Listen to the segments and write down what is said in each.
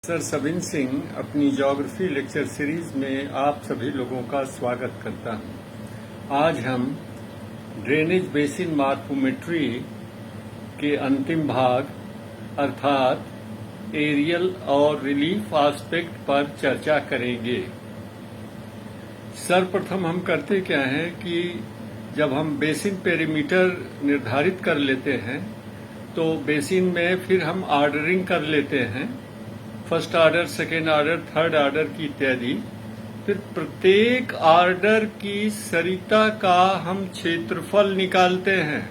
Sir Savin Singh अपनी geography lecture series में आप सभी लोगों का स्वागत करता हूं। आज हम ड्रेनेज बेसिन मॉर्फोमेट्री के अंतिम भाग अर्थात एरियल और रिलीफ एस्पेक्ट पर चर्चा करेंगे। सर्वप्रथम हम करते क्या हैं कि जब हम बेसिन पेरीमीटर निर्धारित कर लेते हैं तो बेसिन में फिर हम ऑर्डरिंग कर लेते हैं, first order, second order, third order की इत्यादि। फिर प्रत्येक ऑर्डर की सरिता का हम क्षेत्रफल निकालते हैं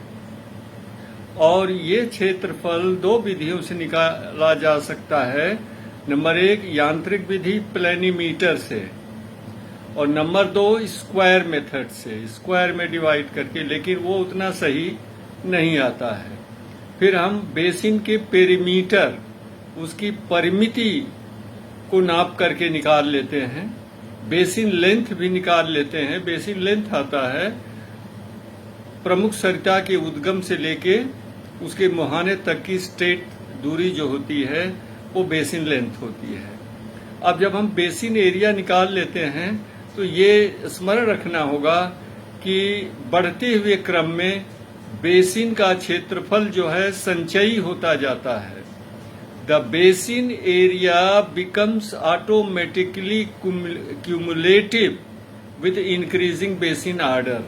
और ये क्षेत्रफल दो विधियों से निकाला जा सकता है। नंबर एक यांत्रिक विधि प्लेनीमीटर से और नंबर दो स्क्वायर मेथड से, स्क्वायर में डिवाइड करके, लेकिन वो उतना सही नहीं आता है। फिर हम बेसिन के पेरीमीटर, उसकी परिमिति को नाप करके निकाल लेते हैं। बेसिन लेंथ भी निकाल लेते हैं। बेसिन लेंथ आता है प्रमुख सरिता के उद्गम से लेके उसके मुहाने तक की स्ट्रेट दूरी जो होती है वो बेसिन लेंथ होती है। अब जब हम बेसिन एरिया निकाल लेते हैं तो ये स्मरण रखना होगा कि बढ़ते हुए क्रम में बेसिन का क्षेत्रफल जो है संचयी होता जाता है। The basin area becomes automatically cumulative with increasing basin order।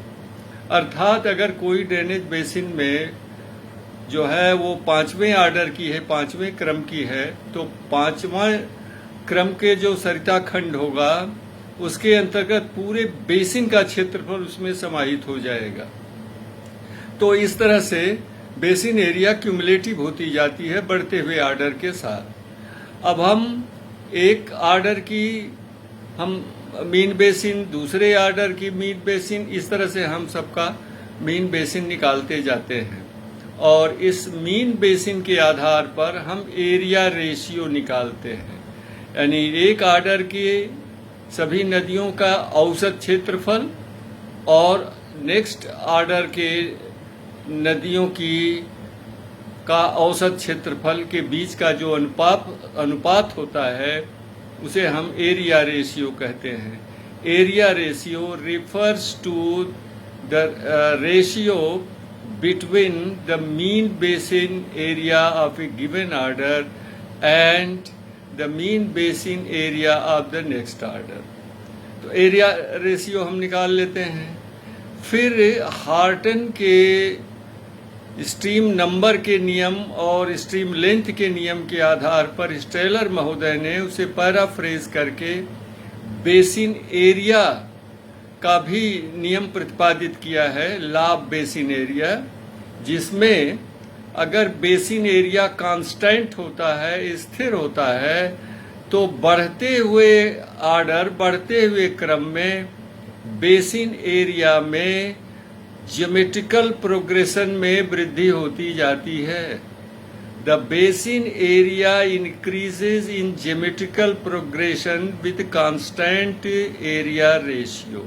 अर्थात अगर कोई ड्रेनेज बेसिन में जो है वो पांचवें ऑर्डर की है, पांचवें क्रम की है, तो पांचवें क्रम के जो सरिता खंड होगा उसके अंतर्गत पूरे बेसिन का क्षेत्रफल उसमें समाहित हो जाएगा। तो इस तरह से बेसिन एरिया क्यूमुलेटिव होती जाती है बढ़ते हुए ऑर्डर के साथ। अब हम एक ऑर्डर की हम मीन बेसिन, दूसरे ऑर्डर की मीन बेसिन, इस तरह से हम सबका मीन बेसिन निकालते जाते हैं और इस मीन बेसिन के आधार पर हम एरिया रेशियो निकालते हैं। यानी एक ऑर्डर की सभी नदियों का औसत क्षेत्रफल और नेक्स्ट ऑर्डर के नदियों का औसत क्षेत्रफल के बीच का जो अनुपात होता है उसे हम एरिया रेशियो कहते हैं। Area ratio refers to the ratio between the mean basin area of a given order and the mean basin area of the next order. तो एरिया रेशियो हम निकाल लेते हैं। फिर हार्टन के स्ट्रीम नंबर के नियम और स्ट्रीम लेंथ के नियम के आधार पर स्टेलर महोदय ने उसे पैराफ्रेज करके बेसिन एरिया का भी नियम प्रतिपादित किया है, लॉ ऑफ बेसिन एरिया, जिसमें अगर बेसिन एरिया कांस्टेंट होता है, स्थिर होता है, तो बढ़ते हुए ऑर्डर, बढ़ते हुए क्रम में बेसिन एरिया में ज्योमेट्रिकल प्रोग्रेशन में वृद्धि होती जाती है। The basin area increases in geometrical progression with constant area ratio.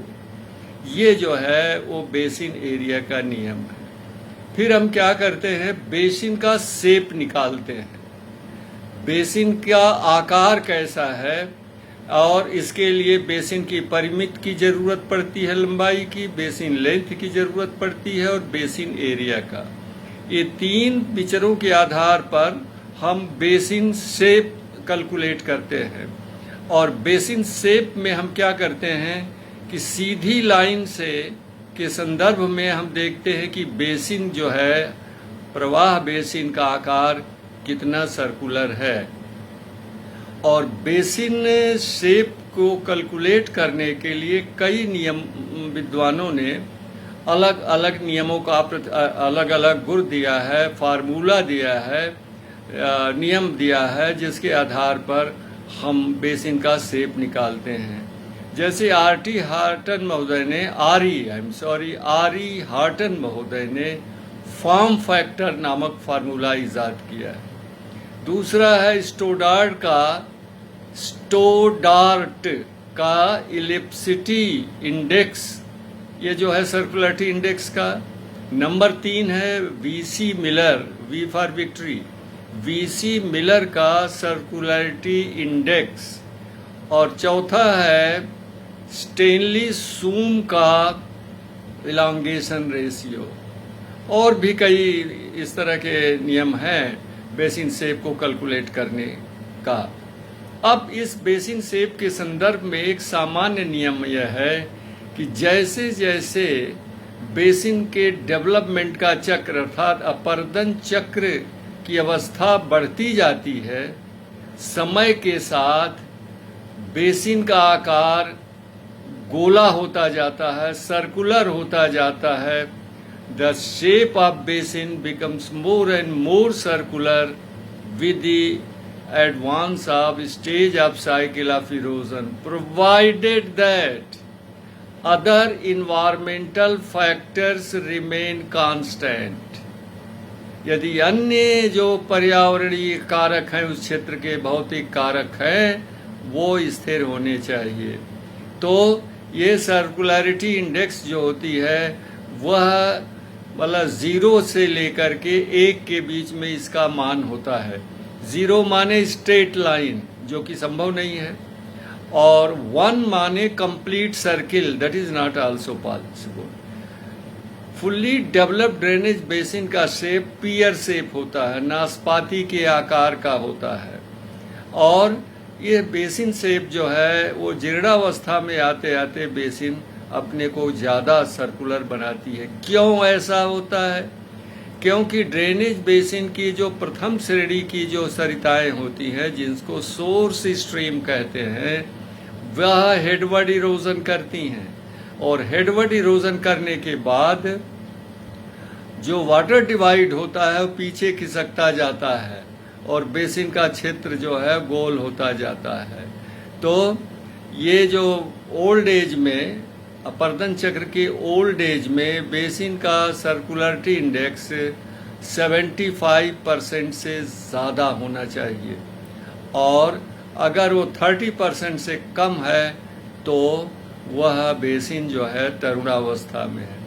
ये जो है वो बेसिन एरिया का नियम है। फिर हम क्या करते हैं, बेसिन का शेप निकालते हैं। बेसिन का आकार कैसा है और इसके लिए बेसिन की परिमित की जरूरत पड़ती है, लंबाई की, बेसिन लेंथ की जरूरत पड़ती है और बेसिन एरिया का। ये तीन पिक्चरों के आधार पर हम बेसिन शेप कैलकुलेट करते हैं। और बेसिन शेप में हम क्या करते हैं कि सीधी लाइन से के संदर्भ में हम देखते हैं कि बेसिन जो है, प्रवाह बेसिन का आकार कितना सर्कुलर है। और बेसिन शेप को कैलकुलेट करने के लिए कई नियम विद्वानों ने अलग अलग नियमों का अलग अलग गुण दिया है, फार्मूला दिया है, नियम दिया है, जिसके आधार पर हम बेसिन का शेप निकालते हैं। जैसे आर.ई. हार्टन महोदय ने फॉर्म फैक्टर नामक फार्मूला इजाद किया है। दूसरा है स्टोडार्ट का इलिप्सिटी इंडेक्स, ये जो है सर्कुलरिटी इंडेक्स का। नंबर 3 है VC. Miller, V for victory, VC Miller का सर्कुलरिटी इंडेक्स, और चौथा है स्टेनली सूम का इलांगेशन रेशियो। और भी कई इस तरह के नियम हैं बेसिन शेप को कैलकुलेट करने का। अब इस बेसिन शेप के संदर्भ में एक सामान्य नियम यह है कि जैसे जैसे बेसिन के डेवलपमेंट का चक्र अर्थात अपर्दन चक्र की अवस्था बढ़ती जाती है, समय के साथ बेसिन का आकार गोला होता जाता है, सर्कुलर होता जाता है। The shape of basin becomes more and more circular with the advance of stage of cycle of erosion, provided that other environmental factors remain constant। यदि अन्य जो पर्यावरणीय कारक हैं उस क्षेत्र के भौतिक कारक हैं वो स्थिर होने चाहिए, तो ये सर्कुलरिटी इंडेक्स जो होती है वह मतलब 0 से लेकर के 1 के बीच में इसका मान होता है। 0 माने स्ट्रेट लाइन जो कि संभव नहीं है, और 1 माने complete circle, that is not also possible. Fully developed drainage basin का शेप पियर शेप होता है, नाशपाती के आकार का होता है, और ये बेसिन शेप जो है वो जीर्णावस्था में आते आते बेसिन अपने को ज़्यादा सर्कुलर बनाती है। क्यों ऐसा होता है? क्योंकि ड्रेनेज बेसिन की जो प्रथम श्रेणी की जो सरिताएं होती हैं जिनको सोर्स स्ट्रीम कहते हैं, वह हेडवर्ड इरोजन करती हैं, और हेडवर्ड इरोजन करने के बाद जो वाटर डिवाइड होता है वो पीछे खिसकता जाता है और बेसिन का क्षेत्र जो है गोल होता जाता है। तो ये जो ओल्ड एज में अपर्दन चक्र के ओल्ड एज में बेसिन का सर्कुलरिटी इंडेक्स 75% से ज़्यादा होना चाहिए, और अगर वो 30% से कम है तो वह बेसिन जो है तरुणावस्था में है।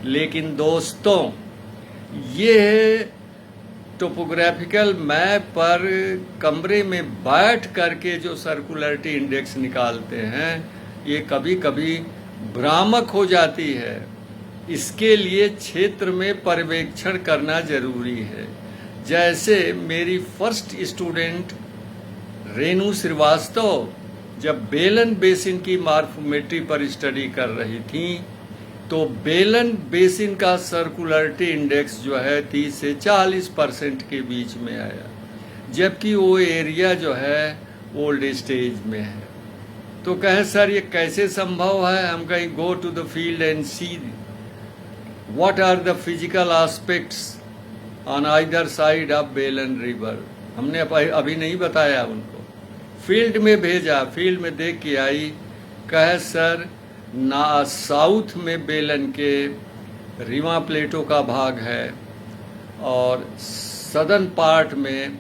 लेकिन दोस्तों, ये टोपोग्राफिकल मैप पर कमरे में बैठ करके जो सर्कुलरिटी इंडेक्स निकालते हैं ये कभी कभी भ्रामक हो जाती है। इसके लिए क्षेत्र में पर्यवेक्षण करना जरूरी है। जैसे मेरी फर्स्ट स्टूडेंट रेणु श्रीवास्तव जब बेलन बेसिन की मार्फोमेट्री पर स्टडी कर रही थी तो बेलन बेसिन का सर्कुलरिटी इंडेक्स जो है 30 से 40% के बीच में आया, जबकि वो एरिया जो है ओल्ड स्टेज में है। तो कहे सर ये कैसे संभव है? हम कहीं go to the field and see what are the physical aspects on either side of Belan river. हमने अभी नहीं बताया उनको, फील्ड में भेजा, फील्ड में देख के आई, कहे सर ना साउथ में बेलन के रीवा प्लेटो का भाग है और सदर्न पार्ट में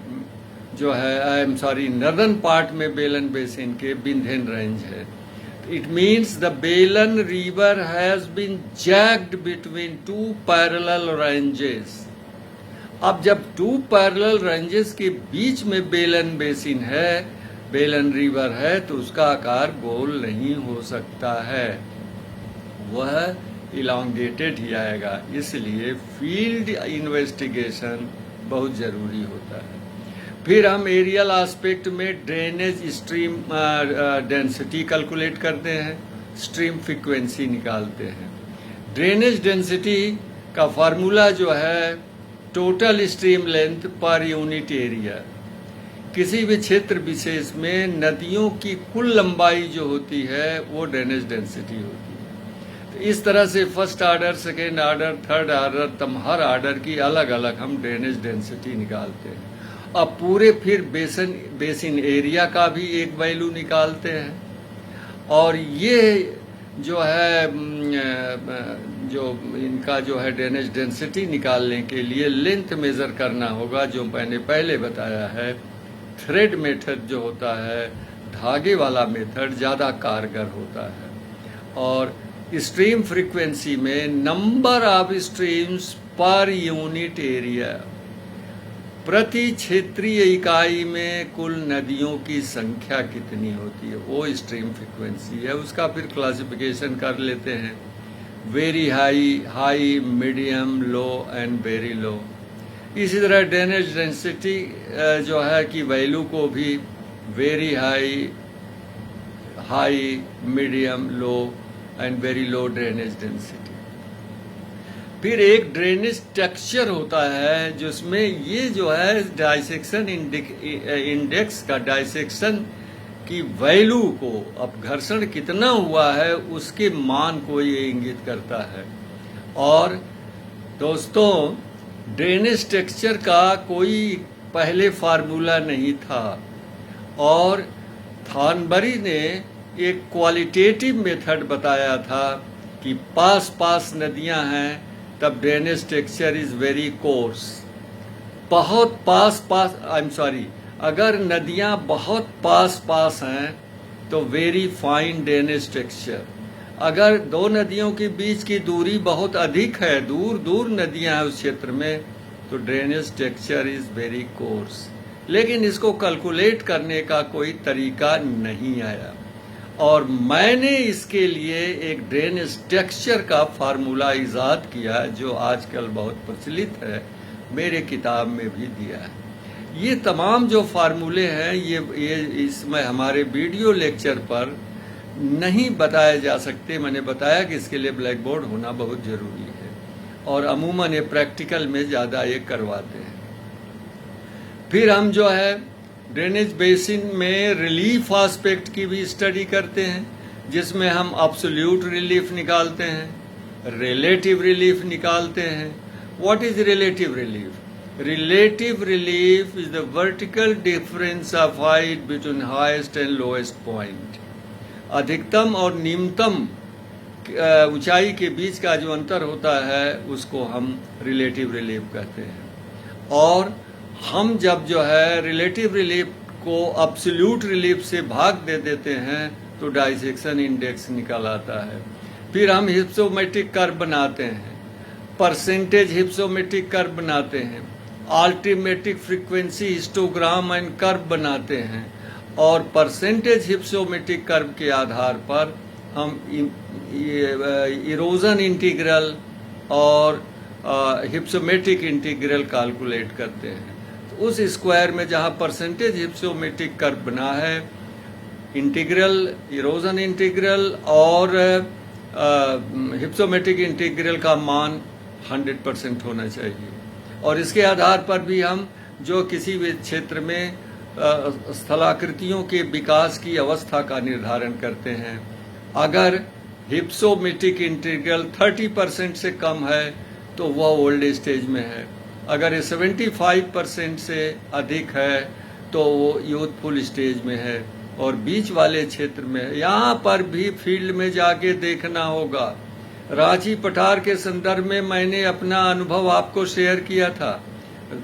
जो है नर्दर्न पार्ट में बेलन बेसिन के बिंधेन रेंज है। It means the Belan river has been jacked between 2 parallel ranges. अब जब 2 पैरेलल रेंजेस के बीच में बेलन बेसिन है, बेलन रिवर है, तो उसका आकार गोल नहीं हो सकता है, वह इलांगेटेड ही आएगा। इसलिए फील्ड इन्वेस्टिगेशन बहुत जरूरी होता है। फिर हम एरियल एस्पेक्ट में ड्रेनेज स्ट्रीम डेंसिटी कैलकुलेट करते हैं, स्ट्रीम फ्रीक्वेंसी निकालते हैं। ड्रेनेज डेंसिटी का फार्मूला जो है total stream length per unit area. किसी भी क्षेत्र विशेष में नदियों की कुल लंबाई जो होती है वो ड्रेनेज डेंसिटी होती है। तो इस तरह से first order, second order, third order, हर ऑर्डर की अलग अलग हम ड्रेनेज डेंसिटी निकालते हैं। अब पूरे फिर बेसिन एरिया का भी एक वैल्यू निकालते हैं, और ये जो है जो इनका जो है ड्रेनेज डेंसिटी निकालने के लिए लेंथ मेजर करना होगा, जो मैंने पहले बताया है। थ्रेड मेथड जो होता है, धागे वाला मेथड ज़्यादा कारगर होता है। और स्ट्रीम फ्रीक्वेंसी में number of streams per unit area, प्रति क्षेत्रीय इकाई में कुल नदियों की संख्या कितनी होती है, वो स्ट्रीम फ्रीक्वेंसी है। उसका फिर क्लासिफिकेशन कर लेते हैं, very high, high, medium, low and very low. इसी तरह ड्रेनेज डेंसिटी जो है कि वैल्यू को भी very high, high, medium, low and very low drainage density. फिर एक ड्रेनेज टेक्सचर होता है जिसमें ये जो है डाइसेक्शन इंडेक्स का डाइसेक्शन की वैल्यू को, अब घर्षण कितना हुआ है उसके मान को ये इंगित करता है। और दोस्तों, ड्रेनेज टेक्सचर का कोई पहले फार्मूला नहीं था और थॉर्नबरी ने एक क्वालिटेटिव मेथड बताया था कि पास पास नदियां हैं तब drainage texture is very course. बहुत पास पास, अगर नदियां बहुत पास पास हैं तो वेरी फाइन ड्रेनेज टेक्सचर। अगर दो नदियों के बीच की दूरी बहुत अधिक है, दूर दूर नदियां हैं उस क्षेत्र में, तो drainage texture is very course. लेकिन इसको कैलकुलेट करने का कोई तरीका नहीं आया और मैंने इसके लिए एक ड्रेनेज टेक्सचर का फार्मूला इजाद किया जो आजकल बहुत प्रचलित है, मेरे किताब में भी दिया है। ये तमाम जो फार्मूले हैं ये इसमें हमारे वीडियो लेक्चर पर नहीं बताए जा सकते। मैंने बताया कि इसके लिए ब्लैक बोर्ड होना बहुत जरूरी है और अमूमन ये प्रैक्टिकल में ज़्यादा ये करवाते हैं। फिर हम जो है ड्रेनेज बेसिन में रिलीफ एस्पेक्ट की भी स्टडी करते हैं, जिसमें हम एब्सोल्यूट रिलीफ निकालते हैं, रिलेटिव रिलीफ निकालते हैं। What is relative relief? Relative relief is the vertical difference of height between highest and lowest point. अधिकतम और निम्नतम ऊंचाई के बीच का जो अंतर होता है उसको हम रिलेटिव रिलीफ कहते हैं। और हम जब जो है रिलेटिव रिलीफ को एब्सोल्यूट रिलीफ से भाग दे देते हैं तो डाइसेक्शन इंडेक्स निकल आता है। फिर हम हिप्सोमेट्रिक कर्व बनाते हैं, परसेंटेज हिप्सोमेट्रिक कर्व बनाते हैं, अल्टीमेट्रिक फ्रीक्वेंसी हिस्टोग्राम एंड कर्व बनाते हैं और परसेंटेज हिप्सोमेट्रिक कर्व के आधार पर हम इरोजन इंटीग्रल और हिप्सोमेट्रिक इंटीग्रल कैलकुलेट करते हैं। तो उस स्क्वायर में जहां परसेंटेज हिप्सोमेट्रिक कर्व बना है, इंटीग्रल, इरोजन इंटीग्रल और हिप्सोमेट्रिक इंटीग्रल का मान 100% होना चाहिए। और इसके आधार पर भी हम जो किसी भी क्षेत्र में स्थलाकृतियों के विकास की अवस्था का निर्धारण करते हैं, अगर हिप्सोमेट्रिक इंटीग्रल 30% से कम है तो वह ओल्ड स्टेज में है, अगर 75% से अधिक है तो वो यूथफुल स्टेज में है और बीच वाले क्षेत्र में है। यहाँ पर भी फील्ड में जाके देखना होगा। रांची पठार के संदर्भ में मैंने अपना अनुभव आपको शेयर किया था।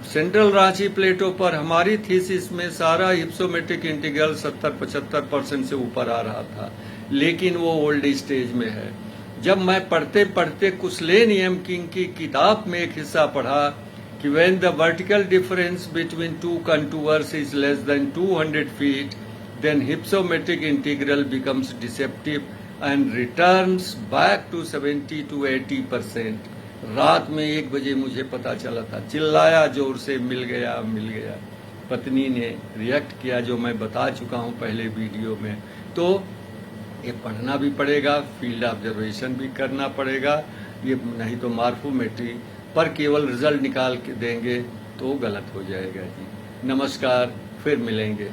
सेंट्रल रांची प्लेटो पर हमारी थीसिस में सारा हिप्सोमेट्रिक इंटीग्रल 70-75% से ऊपर आ रहा था, लेकिन वो ओल्ड स्टेज में है। जब मैं पढ़ते पढ़ते कुसलेन एम किंग की किताब में एक हिस्सा पढ़ा कि when the vertical difference between two contours is less than 200 feet then hypsometric integral becomes deceptive and returns back to 70 to 80%। रात में 1 बजे मुझे पता चला था, चिल्लाया जोर से, मिल गया मिल गया। पत्नी ने रिएक्ट किया, जो मैं बता चुका हूं पहले वीडियो में। तो ये पढ़ना भी पड़ेगा, फील्ड ऑब्जर्वेशन भी करना पड़ेगा, ये नहीं तो मार्फोमेट्री पर केवल रिजल्ट निकाल के देंगे तो गलत हो जाएगा जी। नमस्कार, फिर मिलेंगे।